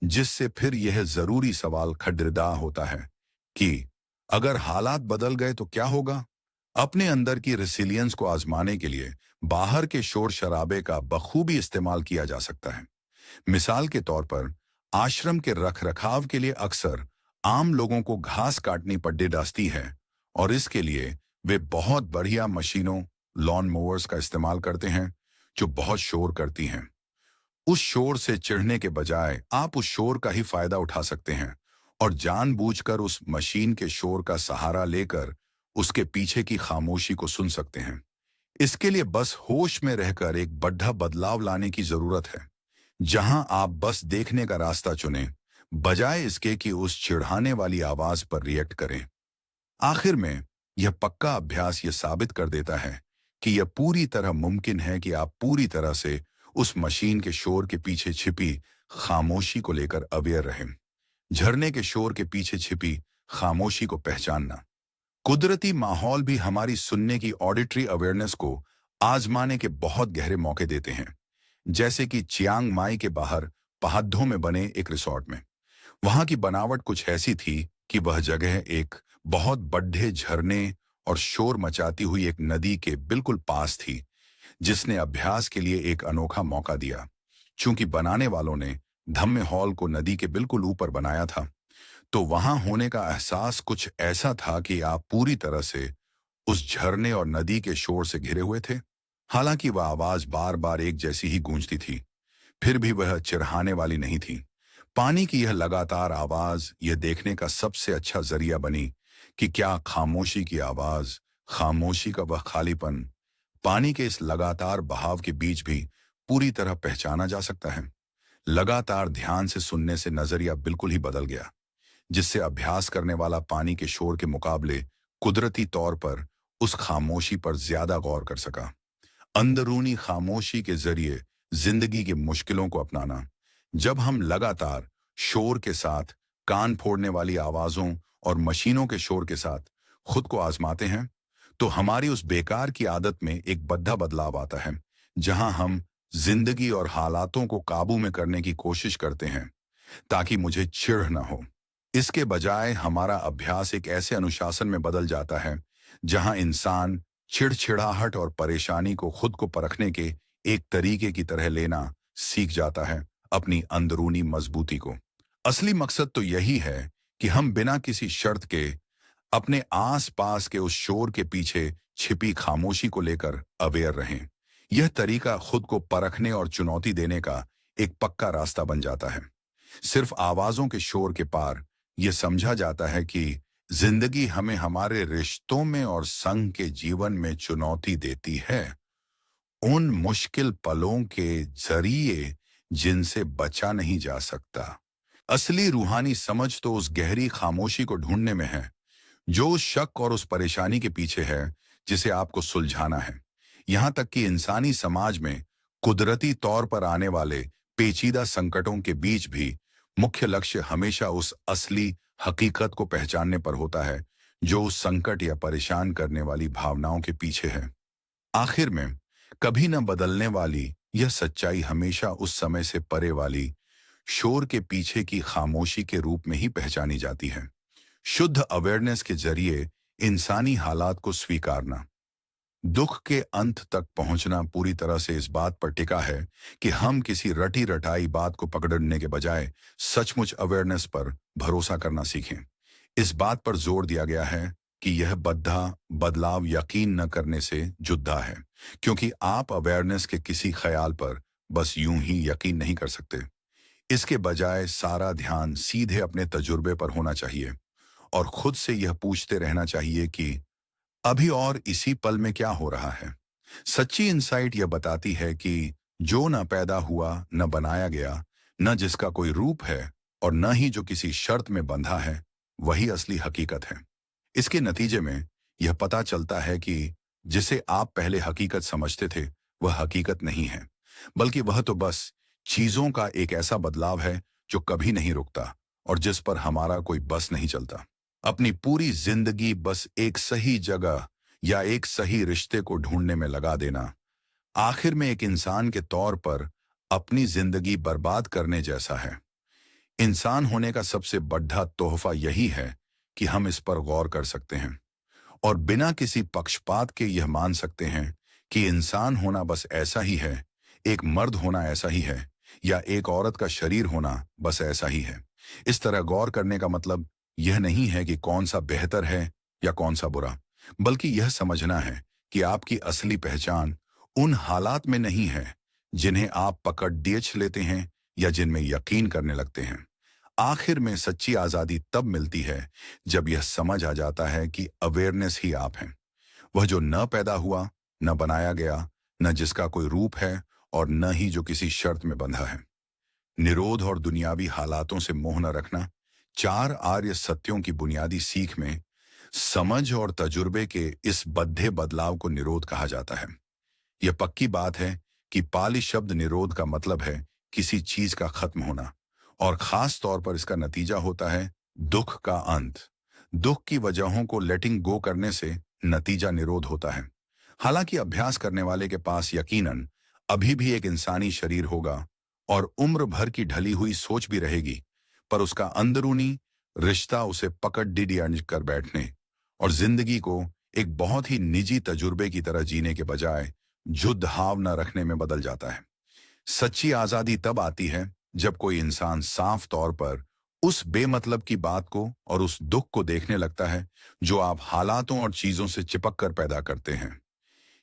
जिससे फिर यह जरूरी सवाल खड़िदा होता है कि अगर हालात बदल गए तो क्या होगा। अपने अंदर की रेसिलियंस को आजमाने के लिए बाहर के शोर शराबे का बखूबी इस्तेमाल किया जा सकता है। मिसाल के तौर पर आश्रम के रखरखाव के लिए अक्सर आम लोगों को घास काटनी पड़ डालती है, और इसके लिए वे बहुत बढ़िया मशीनों, लॉन मोवर्स का इस्तेमाल करते हैं जो बहुत शोर करती हैं। उस शोर से चिढ़ने के बजाय आप उस शोर का ही फायदा उठा सकते हैं और जानबूझकर उस मशीन के शोर का सहारा लेकर उसके पीछे की खामोशी को सुन सकते हैं। इसके लिए बस होश में रहकर एक बड़ा बदलाव लाने की जरूरत है, जहां आप बस देखने का रास्ता चुनें बजाय इसके कि उस चिढ़ाने वाली आवाज पर रिएक्ट करें। आखिर में यह पक्का अभ्यास यह साबित कर देता है कि यह पूरी तरह मुमकिन है कि आप पूरी तरह से उस मशीन के शोर के पीछे छिपी खामोशी को लेकर अवेयर रहें। झरने के शोर के पीछे छिपी खामोशी को पहचानना। कुदरती माहौल भी हमारी सुनने की ऑडिटरी अवेयरनेस को आजमाने के बहुत गहरे मौके देते हैं, जैसे कि चियांग माई के बाहर पहाड़ों में बने एक रिसोर्ट में। वहां की बनावट कुछ ऐसी थी कि वह जगह एक बहुत बड़े झरने और शोर मचाती हुई एक नदी के बिल्कुल पास थी, जिसने अभ्यास के लिए एक अनोखा मौका दिया। चूंकि बनाने वालों ने धम्म हॉल को नदी के बिल्कुल ऊपर बनाया था, तो वहां होने का एहसास कुछ ऐसा था कि आप पूरी तरह से उस झरने और नदी के शोर से घिरे हुए थे। हालांकि वह आवाज बार बार एक जैसी ही गूंजती थी, फिर भी वह चिढ़ाने वाली नहीं थी। पानी की यह लगातार आवाज यह देखने का सबसे अच्छा जरिया बनी कि क्या खामोशी की आवाज, खामोशी का वह खालीपन, पानी के इस लगातार बहाव के बीच भी पूरी तरह पहचाना जा सकता है। लगातार ध्यान से सुनने से नजरिया बिल्कुल ही बदल गया, जिससे अभ्यास करने वाला पानी के शोर के मुकाबले कुदरती तौर पर उस खामोशी पर ज्यादा गौर कर सका। अंदरूनी खामोशी के जरिए जिंदगी की मुश्किलों को अपनाना। जब हम लगातार शोर के साथ, कान फोड़ने वाली आवाजों और मशीनों के शोर के साथ खुद को आजमाते हैं, तो हमारी उस बेकार की आदत में एक बड़ा बदलाव आता है, जहां हम जिंदगी और हालातों को काबू में करने की कोशिश करते हैं ताकि मुझे चिढ़ ना हो। इसके बजाय हमारा अभ्यास एक ऐसे अनुशासन में बदल जाता है जहां इंसान चिड़चिड़ाहट और परेशानी को खुद को परखने के एक तरीके की तरह लेना सीख जाता है, अपनी अंदरूनी मजबूती को। असली मकसद तो यही है कि हम बिना किसी शर्त के अपने आस-पास के उस शोर के पीछे छिपी खामोशी को लेकर अवेयर रहें। यह तरीका खुद को परखने और चुनौती देने का एक पक्का रास्ता बन जाता है। सिर्फ आवाजों के शोर के पार यह समझा जाता है कि जिंदगी हमें हमारे रिश्तों में और संग के जीवन में चुनौती देती है, उन मुश्किल पलों के जरिए जिनसे बचा नहीं जा सकता। असली रूहानी समझ तो उस गहरी खामोशी को ढूंढने में है, जो उस शक और उस परेशानी के पीछे है जिसे आपको सुलझाना है। यहां तक कि इंसानी समाज में कुदरती तौर पर आने वाले पेचीदा संकटों के बीच भी मुख्य लक्ष्य हमेशा उस असली हकीकत को पहचानने पर होता है जो उस संकट या परेशान करने वाली भावनाओं के पीछे है। आखिर में कभी न बदलने वाली यह सच्चाई हमेशा उस समय से परे वाली शोर के पीछे की खामोशी के रूप में ही पहचानी जाती है। शुद्ध अवेयरनेस के जरिए इंसानी हालात को स्वीकारना, दुख के अंत तक पहुंचना पूरी तरह से इस बात पर टिका है कि हम किसी रटी रटाई बात को पकड़ने के बजाय सचमुच अवेयरनेस पर भरोसा करना सीखें। इस बात पर जोर दिया गया है कि यह बदलाव यकीन न करने से जुदा है, क्योंकि आप अवेयरनेस के किसी ख्याल पर बस यूं ही यकीन नहीं कर सकते। इसके बजाय सारा ध्यान सीधे अपने तजुर्बे पर होना चाहिए और खुद से यह पूछते रहना चाहिए कि अभी और इसी पल में क्या हो रहा है। सच्ची इंसाइट यह बताती है कि जो न पैदा हुआ, न बनाया गया, न जिसका कोई रूप है और न ही जो किसी शर्त में बंधा है, वही असली हकीकत है। इसके नतीजे में यह पता चलता है कि जिसे आप पहले हकीकत समझते थे, वह हकीकत नहीं है, बल्कि वह तो बस चीजों का एक ऐसा बदलाव है जो कभी नहीं रुकता और जिस पर हमारा कोई बस नहीं चलता। अपनी पूरी जिंदगी बस एक सही जगह या एक सही रिश्ते को ढूंढने में लगा देना, आखिर में एक इंसान के तौर पर अपनी जिंदगी बर्बाद करने जैसा है। इंसान होने का सबसे बड़ा तोहफा यही है कि हम इस पर गौर कर सकते हैं और बिना किसी पक्षपात के यह मान सकते हैं कि इंसान होना बस ऐसा ही है, एक मर्द होना ऐसा ही है, या एक औरत का शरीर होना बस ऐसा ही है। इस तरह गौर करने का मतलब यह नहीं है कि कौन सा बेहतर है या कौन सा बुरा, बल्कि यह समझना है कि आपकी असली पहचान उन हालात में नहीं है जिन्हें आप पकड़ डीएच लेते हैं या जिनमें यकीन करने लगते हैं। आखिर में सच्ची आजादी तब मिलती है जब यह समझ आ जाता है कि अवेयरनेस ही आप हैं, वह जो न पैदा हुआ, न बनाया गया, न जिसका कोई रूप है और न ही जो किसी शर्त में बंधा है। निरोध और दुनियावी हालातों से मोह न रखना चार आर्य सत्यों की बुनियादी सीख में समझ और तजुर्बे के इस बद्धे बदलाव को निरोध कहा जाता है। यह पक्की बात है कि पाली शब्द निरोध का मतलब है किसी चीज का खत्म होना, और खास तौर पर इसका नतीजा होता है दुख का अंत। दुख की वजहों को लेटिंग गो करने से नतीजा निरोध होता है। हालांकि अभ्यास करने वाले के पास यकीनन अभी भी एक इंसानी शरीर होगा और उम्र भर की ढली हुई सोच भी रहेगी, पर उसका अंदरूनी रिश्ता उसे पकड़ डिडियंज कर बैठने और जिंदगी को एक बहुत ही निजी तजुर्बे की तरह जीने के बजाय जुद्ध हाव न रखने में बदल जाता है। सच्ची आजादी तब आती है जब कोई इंसान साफ तौर पर उस बेमतलब की बात को और उस दुख को देखने लगता है जो आप हालातों और चीजों से चिपक कर पैदा करते हैं।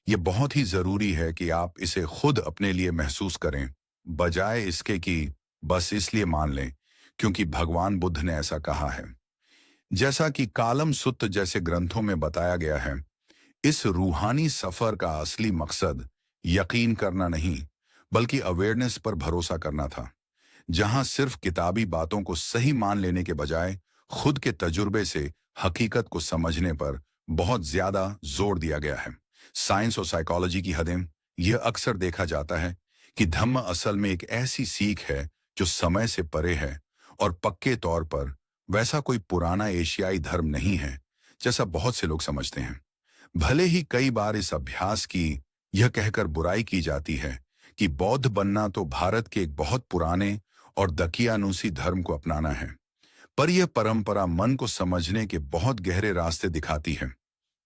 यह बहुत ही जरूरी है कि आप इसे खुद अपने लिए महसूस करें, बजाय इसके कि बस इसलिए मान लें क्योंकि भगवान बुद्ध ने ऐसा कहा है। जैसा कि कालम सुत्त जैसे ग्रंथों में बताया गया है, इस रूहानी सफर का असली मकसद यकीन करना नहीं, बल्कि अवेयरनेस पर भरोसा करना था, जहां सिर्फ किताबी बातों को सही मान लेने के बजाय खुद के तजुर्बे से हकीकत को समझने पर बहुत ज्यादा जोर दिया गया है। साइंस और साइकोलॉजी की हदें यह अक्सर देखा जाता है कि धम्म असल में एक ऐसी सीख है जो समय से परे है और पक्के तौर पर वैसा कोई पुराना एशियाई धर्म नहीं है जैसा बहुत से लोग समझते हैं। भले ही कई बार इस अभ्यास की यह कहकर बुराई की जाती है कि बौद्ध बनना तो भारत के एक बहुत पुराने और दकियानूसी धर्म को अपनाना है, पर यह परंपरा मन को समझने के बहुत गहरे रास्ते दिखाती है।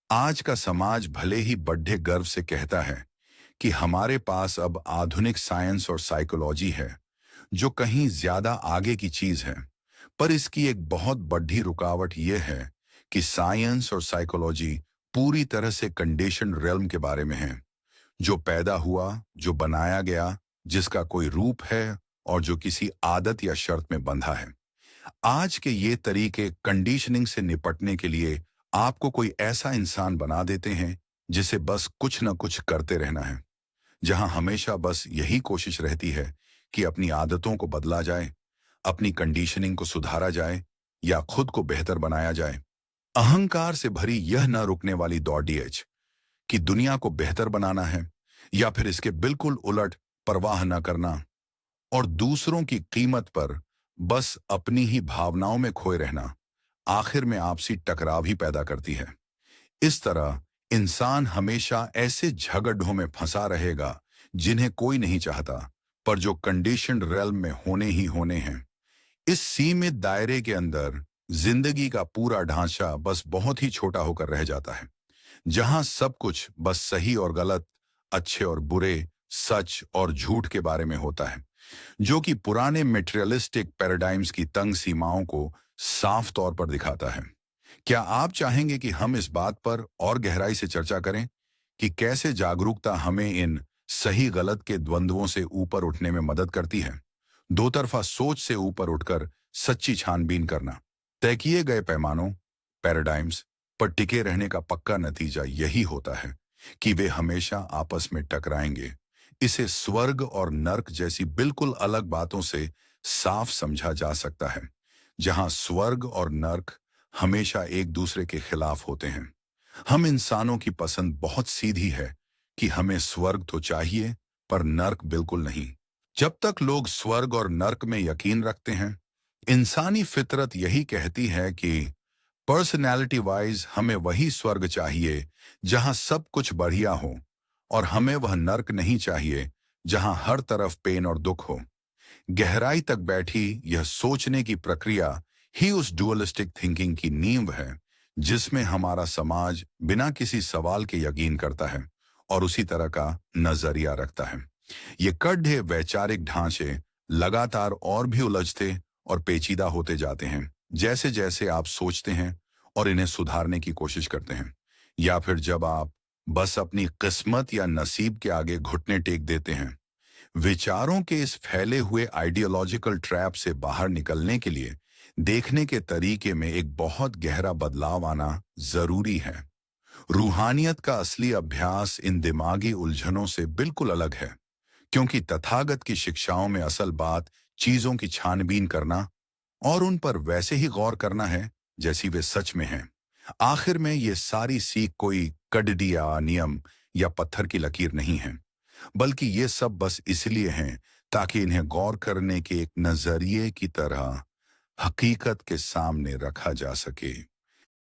आज का समाज भले ही बड़े गर्व से कहता है कि हमारे पास अब आधुनिक साइंस और साइकोलॉजी है जो कहीं ज्यादा आगे की चीज है, पर इसकी एक बहुत बड़ी रुकावट यह है कि साइंस और साइकोलॉजी पूरी तरह से कंडीशन रेल्म के बारे में है, जो पैदा हुआ, जो बनाया गया, जिसका कोई रूप है और जो किसी आदत या शर्त में बंधा है। आज के ये तरीके कंडीशनिंग से निपटने के लिए आपको कोई ऐसा इंसान बना देते हैं जिसे बस कुछ न कुछ करते रहना है, जहां हमेशा बस यही कोशिश रहती है कि अपनी आदतों को बदला जाए, अपनी कंडीशनिंग को सुधारा जाए या खुद को बेहतर बनाया जाए। अहंकार से भरी यह न रुकने वाली दौड़ डीएच कि दुनिया को बेहतर बनाना है या फिर इसके बिल्कुल उलट परवाह न करना और दूसरों की कीमत पर बस अपनी ही भावनाओं में खोए रहना, आखिर में आपसी टकराव ही पैदा करती है। इस तरह इंसान हमेशा ऐसे झगड़ों में फंसा रहेगा जिन्हें कोई नहीं चाहता, पर जो कंडीशन्ड रेल्म में होने ही होने हैं। इस सीमित दायरे के अंदर जिंदगी का पूरा ढांचा बस बहुत ही छोटा होकर रह जाता है, जहां सब कुछ बस सही और गलत, अच्छे और बुरे, सच और झूठ के बारे में होता है, जो कि पुराने मेटेरियलिस्टिक पैराडाइम्स की तंग सीमाओं को साफ तौर पर दिखाता है। क्या आप चाहेंगे कि हम इस बात पर और गहराई से चर्चा करें कि कैसे जागरूकता हमें इन सही गलत के द्वंद्वों से ऊपर उठने में मदद करती है? दो तरफा सोच से ऊपर उठकर सच्ची छानबीन करना। तय किए गए पैमानों, पैराडाइम्स पर टिके रहने का पक्का नतीजा यही होता है कि वे हमेशा आपस में टकराएंगे। इसे स्वर्ग और नर्क जैसी बिल्कुल अलग बातों से साफ समझा जा सकता है, जहां स्वर्ग और नर्क हमेशा एक दूसरे के खिलाफ होते हैं। हम इंसानों की पसंद बहुत सीधी है कि हमें स्वर्ग तो चाहिए, पर नर्क बिल्कुल नहीं। जब तक लोग स्वर्ग और नर्क में यकीन रखते हैं, इंसानी फितरत यही कहती है कि पर्सनैलिटी वाइज हमें वही स्वर्ग चाहिए जहां सब कुछ बढ़िया हो, और हमें वह नर्क नहीं चाहिए जहां हर तरफ पेन और दुख हो। गहराई तक बैठी यह सोचने की प्रक्रिया ही उस डुअलिस्टिक थिंकिंग की नींव है, जिसमें हमारा समाज बिना किसी सवाल के यकीन करता है और उसी तरह का नजरिया रखता है। ये कड़े वैचारिक ढांचे लगातार और भी उलझते और पेचीदा होते जाते हैं, जैसे जैसे आप सोचते हैं और इन्हें सुधारने की कोशिश करते हैं, या फिर जब आप बस अपनी किस्मत या नसीब के आगे घुटने टेक देते हैं। विचारों के इस फैले हुए आइडियोलॉजिकल ट्रैप से बाहर निकलने के लिए देखने के तरीके में एक बहुत गहरा बदलाव आना जरूरी है। रूहानियत का असली अभ्यास इन दिमागी उलझनों से बिल्कुल अलग है, क्योंकि तथागत की शिक्षाओं में असल बात चीजों की छानबीन करना और उन पर वैसे ही गौर करना है जैसी वे सच में हैं। आखिर में ये सारी सीख कोई कड़डिया नियम या पत्थर की लकीर नहीं है, बल्कि ये सब बस इसलिए हैं ताकि इन्हें गौर करने के एक नजरिए की तरह हकीकत के सामने रखा जा सके।